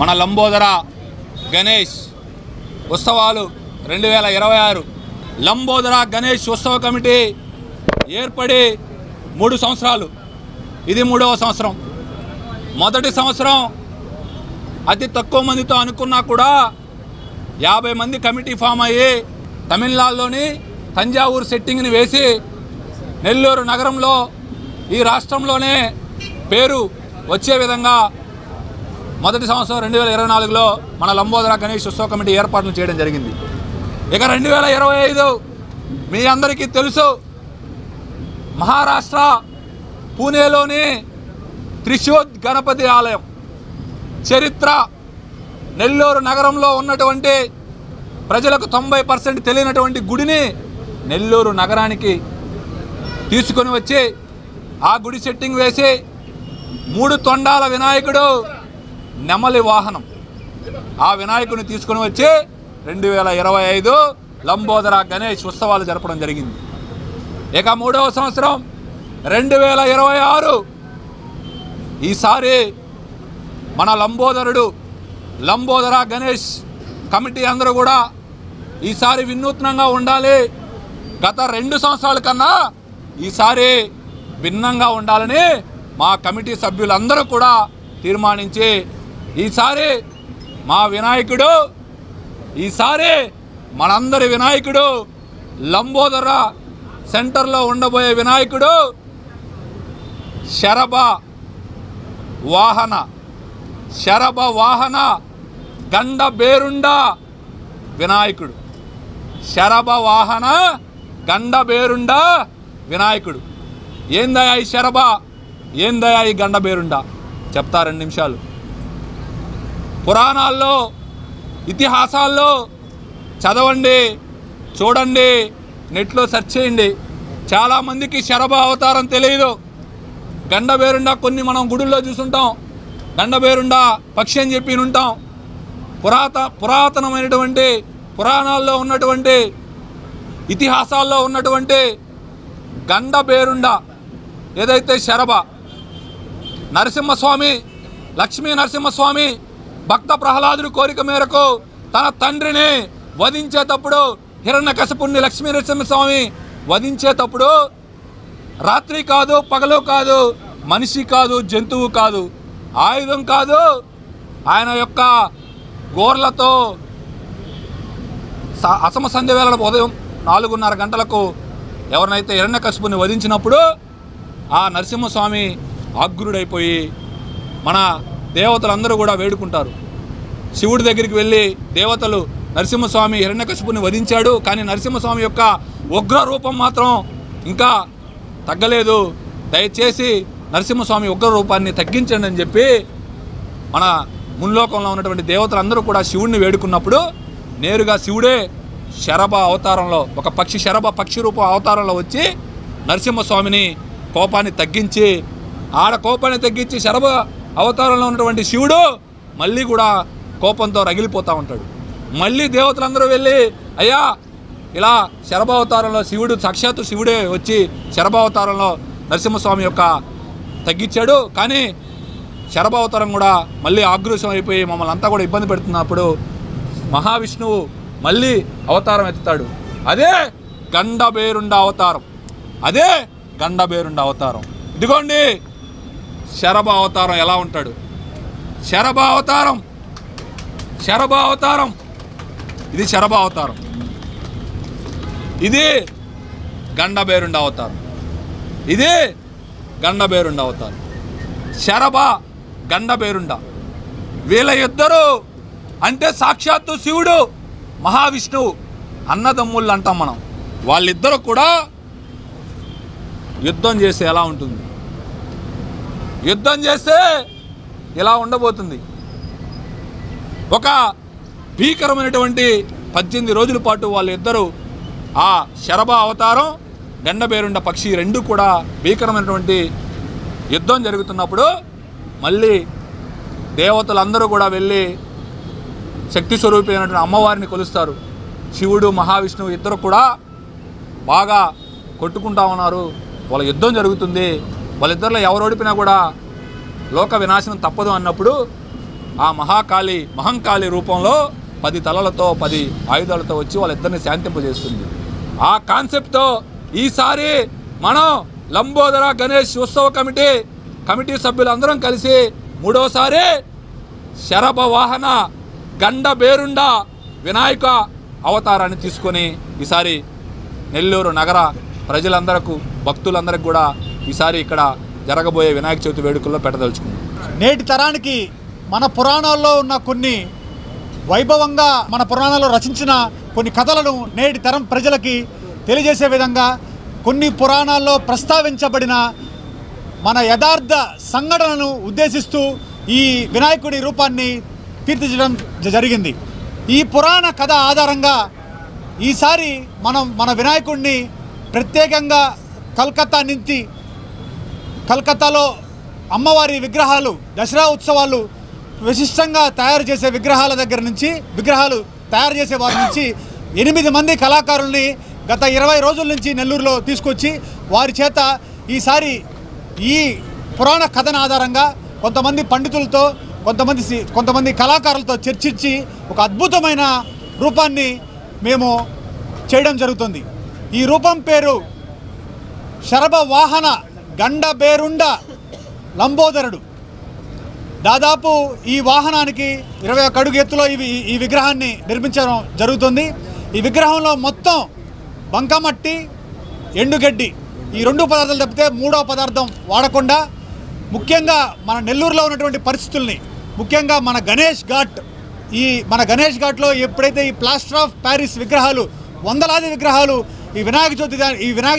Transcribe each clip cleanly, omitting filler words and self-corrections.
మన లంబోదర గణేష్ ఉత్సవాలు 2026 లంబోదర గణేష్ ఉత్సవ కమిటీ ఏర్పడి 3 సంవత్సరాలు. ఇది 3వ సంవత్సరం. మొదటి సంవత్సరం అతి తక్కువ మందితో అనుకున్నా కూడా 50 మంది కమిటీ ఫామ్ అయ్యి తమిళనాడులోని తంజావూరు సెట్టింగ్ని వేసి నెల్లూరు నగరంలో ఈ రాష్ట్రంలోనే పేరు వచ్చే విధంగా మొదటి సంవత్సరం 2024లో మన లంబోదర గణేష్ ఉత్సవ కమిటీ ఏర్పాట్లు చేయడం జరిగింది. ఇక 2025 మీ అందరికీ తెలుసు, మహారాష్ట్ర పూణేలోని త్రిశూల్ గణపతి ఆలయం చరిత్ర నెల్లూరు నగరంలో ఉన్నటువంటి ప్రజలకు 90% తెలియనటువంటి గుడిని నెల్లూరు నగరానికి తీసుకొని వచ్చి ఆ గుడి సెట్టింగ్ వేసి 3 తొండాల వినాయకుడు నెమలి వాహనం ఆ వినాయకుడిని తీసుకొని వచ్చి 2025 లంబోదర గణేష్ ఉత్సవాలు జరపడం జరిగింది. ఇక 3వ సంవత్సరం 2026 ఈసారి మన లంబోదర గణేష్ కమిటీ అందరూ కూడా ఈసారి వినూత్నంగా ఉండాలి, గత 2 సంవత్సరాల కన్నా ఈసారి భిన్నంగా ఉండాలని మా కమిటీ సభ్యులందరూ కూడా తీర్మానించి ఈసారి మనందరి వినాయకుడు లంబోదర సెంటర్లో ఉండబోయే వినాయకుడు శరభ వాహన గండ బేరుండ వినాయకుడు. శరభ వాహన గండ బేరుండ వినాయకుడు. ఏందయ్యా ఈ శరభ, ఏందయ్యా ఈ గండ బేరుండ చెప్తా 2 నిమిషాలు. పురాణాల్లో ఇతిహాసాల్లో చదవండి, చూడండి, నెట్లో సెర్చ్ చేయండి. చాలామందికి శరభ అవతారం తెలియదు. గండ బేరుండ కొన్ని మనం గుడుల్లో చూసుంటాం, గండ బేరుండ పక్షి అని చెప్పి ఉంటాం. పురాతనమైనటువంటి పురాణాల్లో ఉన్నటువంటి ఇతిహాసాల్లో ఉన్నటువంటి గండ బేరుండ ఏదైతే శరభ నరసింహస్వామి, లక్ష్మీ నరసింహస్వామి భక్త ప్రహ్లాదుడి కోరిక మేరకు తన తండ్రిని వధించేటప్పుడు, హిరణ్యకశిపుణ్ణి లక్ష్మీ నరసింహస్వామి వధించేటప్పుడు రాత్రి కాదు, పగలు కాదు, మనిషి కాదు, జంతువు కాదు, ఆయుధం కాదు, ఆయన యొక్క గోర్లతో అసమ సంధ్య వేళ ఉదయం 4:30 గంటలకు ఎవరినైతే హిరణ్యకశిపుని వధించినప్పుడు ఆ నరసింహస్వామి ఆగ్రుడైపోయి మన దేవతలందరూ కూడా వేడుకుంటారు. శివుడి దగ్గరికి వెళ్ళి దేవతలు నరసింహస్వామి హిరణ్యకశిపుని వధించాడు, కానీ నరసింహస్వామి యొక్క ఉగ్ర రూపం మాత్రం ఇంకా తగ్గలేదు, దయచేసి నరసింహస్వామి ఉగ్ర రూపాన్ని తగ్గించండి అని చెప్పి మన మున్లోకంలో ఉన్నటువంటి దేవతలందరూ కూడా శివుడిని వేడుకున్నప్పుడు నేరుగా శివుడే శరభ అవతారంలో ఒక శరభ పక్షి రూపం అవతారంలో వచ్చి నరసింహస్వామిని కోపాన్ని తగ్గించి శరభ అవతారంలో ఉన్నటువంటి శివుడు మళ్ళీ కూడా కోపంతో రగిలిపోతూ ఉంటాడు. మళ్ళీ దేవతలందరూ వెళ్ళి అయ్యా ఇలా శరభ అవతారంలో శివుడు సాక్షాత్తు శివుడే వచ్చి శరభ అవతారంలో నరసింహస్వామి యొక్క తగ్గించాడు, కానీ శరభ అవతారం కూడా మళ్ళీ ఆగ్రోశం అయిపోయి మమ్మల్ని అంతా కూడా ఇబ్బంది పెడుతున్నప్పుడు మహావిష్ణువు మళ్ళీ అవతారం ఎత్తుతాడు. అదే గండబేరుండ అవతారం. ఇదిగోండి శరభ అవతారం ఎలా ఉంటాడు. శరభ అవతారం ఇది శరభ అవతారం, ఇది గండబేరుండ అవతారం. శరభ గండబేరుండ వీళ్ళ ఇద్దరు అంటే సాక్షాత్తు శివుడు మహావిష్ణువు అన్నదమ్ముళ్ళు అంటాం మనం. వాళ్ళిద్దరూ కూడా యుద్ధం చేస్తే ఎలా ఉంటుంది, యుద్ధం చేస్తే ఇలా ఉండబోతుంది. ఒక భీకరమైనటువంటి 18 రోజుల పాటు వాళ్ళిద్దరూ ఆ శరభ అవతారం గండబేరుండ పక్షి రెండు కూడా భీకరమైనటువంటి యుద్ధం జరుగుతున్నప్పుడు మళ్ళీ దేవతలందరూ కూడా వెళ్ళి శక్తి స్వరూపమైనటువంటి అమ్మవారిని కొలుస్తారు. శివుడు మహావిష్ణువు ఇద్దరు కూడా బాగా కొట్టుకుంటా ఉన్నారు, వాళ్ళ యుద్ధం జరుగుతుంది. వాళ్ళిద్దరిలో ఎవరు ఓడిపినా కూడా లోక వినాశనం తప్పదు అన్నప్పుడు ఆ మహంకాళి రూపంలో 10 తలలతో 10 ఆయుధాలతో వచ్చి వాళ్ళిద్దరిని శాంతింపజేస్తుంది. ఆ కాన్సెప్ట్తో ఈసారి మనం లంబోదర గణేష్ ఉత్సవ కమిటీ సభ్యులందరం కలిసి 3వసారి శరభ వాహన గండ బేరుండ వినాయక అవతారాన్ని తీసుకొని ఈసారి నెల్లూరు నగర ప్రజలందరకు భక్తులందరికీ కూడా ఈసారి ఇక్కడ జరగబోయే వినాయక చవితి వేడుకల్లో పెట్టదలుచుకుంది. నేటి తరానికి మన పురాణాల్లో ఉన్న కొన్ని వైభవంగా మన పురాణాల్లో రచించిన కొన్ని కథలను నేటి తరం ప్రజలకి తెలియజేసే విధంగా కొన్ని పురాణాల్లో ప్రస్తావించబడిన మన యథార్థ సంఘటనను ఉద్దేశిస్తూ ఈ వినాయకుడి రూపాన్ని తీర్చిదిద్దడం జరిగింది. ఈ పురాణ కథ ఆధారంగా ఈసారి మనం మన వినాయకుడిని ప్రత్యేకంగా కలకత్తాలో అమ్మవారి విగ్రహాలు దసరా ఉత్సవాలు విశిష్టంగా తయారు చేసే విగ్రహాలు తయారు చేసే వారి నుంచి 8 మంది కళాకారుల్ని గత 20 రోజుల నుంచి నెల్లూరులో తీసుకొచ్చి వారి చేత ఈసారి ఈ పురాణ కథన ఆధారంగా కొంతమంది పండితులతో కొంతమంది కళాకారులతో చర్చించి ఒక అద్భుతమైన రూపాన్ని మేము చేయడం జరుగుతుంది. ఈ రూపం పేరు శరభ వాహన గండ బేరుండ లంబోదరుడు. దాదాపు ఈ వాహనానికి 21 అడుగు ఎత్తులో ఈ విగ్రహాన్ని నిర్మించడం జరుగుతుంది. ఈ విగ్రహంలో మొత్తం బంకమట్టి ఎండుగడ్డి ఈ 2 పదార్థాలు తప్పితే 3వ పదార్థం వాడకుండా ముఖ్యంగా మన నెల్లూరులో ఉన్నటువంటి పరిస్థితుల్ని ముఖ్యంగా మన గణేష్ ఘాట్లో ఎప్పుడైతే ఈ ప్లాస్టర్ ఆఫ్ ప్యారిస్ విగ్రహాలు వందలాది విగ్రహాలు ఈ వినాయక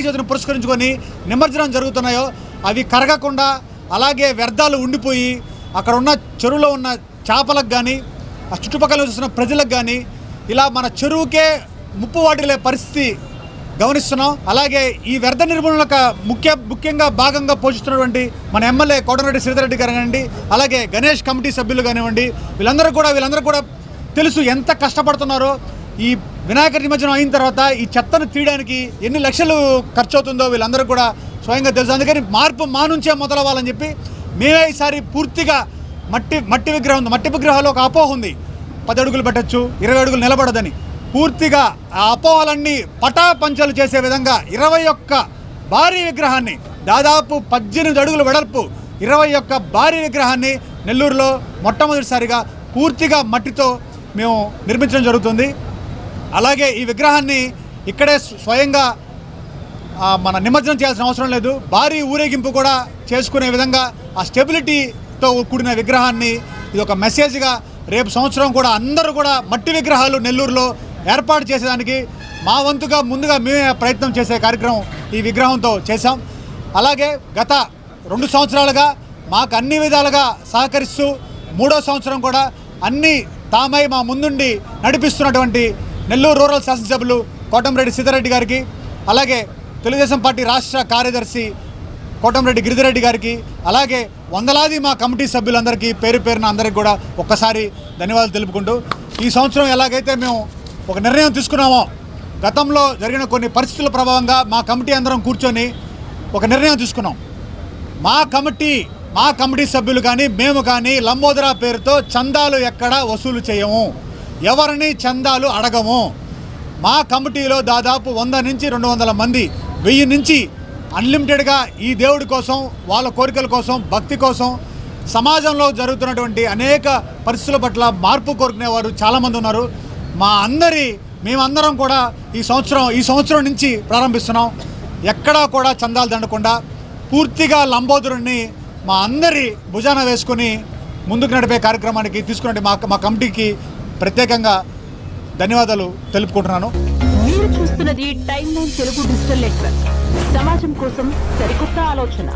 చవితిని పురస్కరించుకొని నిమజ్జనం జరుగుతున్నాయో అవి కరగకుండా అలాగే వ్యర్థాలు ఉండిపోయి అక్కడ ఉన్న చెరువులో ఉన్న చేపలకు కానీ ఆ చుట్టుపక్కల చూస్తున్న ప్రజలకు కానీ ఇలా మన చెరువుకే ముప్పు వాటిల్లే పరిస్థితి గమనిస్తున్నాం. అలాగే ఈ వ్యర్థ నిర్మూలనకు ముఖ్యంగా భాగంగా పోషిస్తున్నటువంటి మన ఎమ్మెల్యే కోటమిరెడ్డి శ్రీధర్ రెడ్డి గారు కానివ్వండి, అలాగే గణేష్ కమిటీ సభ్యులు కానివ్వండి, వీళ్ళందరూ కూడా తెలుసు ఎంత కష్టపడుతున్నారో. ఈ వినాయక నిమజ్జనం అయిన తర్వాత ఈ చెత్తను తీయడానికి ఎన్ని లక్షలు ఖర్చు అవుతుందో వీళ్ళందరూ కూడా స్వయంగా తెలుసు. అందుకని మార్పు మా నుంచే మొదలవ్వాలని చెప్పి మేమే ఈసారి పూర్తిగా మట్టి విగ్రహాలు ఒక అపోహ ఉంది, 10 అడుగులు పెట్టచ్చు 20 అడుగులు నిలబడదని. పూర్తిగా ఆ అపోహలన్నీ పటాపంచలు చేసే విధంగా 21 భారీ విగ్రహాన్ని దాదాపు 18 అడుగుల వెడల్పు 21 భారీ విగ్రహాన్ని నెల్లూరులో మొట్టమొదటిసారిగా పూర్తిగా మట్టితో మేము నిర్మించడం జరుగుతుంది. అలాగే ఈ విగ్రహాన్ని ఇక్కడే స్వయంగా మన నిమజ్జనం చేయాల్సిన అవసరం లేదు, భారీ ఊరేగింపు కూడా చేసుకునే విధంగా ఆ స్టెబిలిటీతో కూడిన విగ్రహాన్ని ఇది ఒక మెసేజ్గా రేపు సంవత్సరం కూడా అందరూ కూడా మట్టి విగ్రహాలు నెల్లూరులో ఏర్పాటు చేసేదానికి మా వంతుగా ముందుగా మేమే ప్రయత్నం చేసే కార్యక్రమం ఈ విగ్రహంతో చేశాం. అలాగే గత 2 సంవత్సరాలుగా మాకు అన్ని విధాలుగా సహకరిస్తూ 3వ సంవత్సరం కూడా అన్ని తామై మా ముందుండి నడిపిస్తున్నటువంటి నెల్లూరు రూరల్ శాసనసభ్యులు కోటమిరెడ్డి శ్రీధర్ గారికి, అలాగే తెలుగుదేశం పార్టీ రాష్ట్ర కార్యదర్శి కోటమిరెడ్డి గిరిధర్ గారికి, అలాగే వందలాది మా కమిటీ సభ్యులందరికీ పేరున అందరికీ కూడా ఒక్కసారి ధన్యవాదాలు తెలుపుకుంటూ, ఈ సంవత్సరం ఎలాగైతే మేము ఒక నిర్ణయం తీసుకున్నామో గతంలో జరిగిన కొన్ని పరిస్థితుల ప్రభావంగా మా కమిటీ అందరం కూర్చొని ఒక నిర్ణయం తీసుకున్నాం. మా కమిటీ సభ్యులు కానీ మేము కానీ లంబోదర పేరుతో చందాలు ఎక్కడా వసూలు చేయము, ఎవరిని చందాలు అడగము. మా కమిటీలో దాదాపు 100 నుంచి 200 మంది 1000 నుంచి అన్లిమిటెడ్గా ఈ దేవుడి కోసం, వాళ్ళ కోరికల కోసం, భక్తి కోసం, సమాజంలో జరుగుతున్నటువంటి అనేక పరిస్థితుల పట్ల మార్పు కోరుకునేవారు చాలామంది ఉన్నారు. మేమందరం కూడా ఈ సంవత్సరం నుంచి ప్రారంభిస్తున్నాం. ఎక్కడా కూడా చందాలు దండకుండా పూర్తిగా లంబోదరుణ్ణి మా అందరి భుజాన వేసుకొని ముందుకు నడిపే కార్యక్రమానికి తీసుకున్నట్టు మా కమిటీకి ప్రత్యేకంగా ధన్యవాదాలు తెలుపుకుంటున్నాను. మీరు చూస్తున్నది time line Telugu digital network, సమాజం కోసం సరికొత్త ఆలోచన.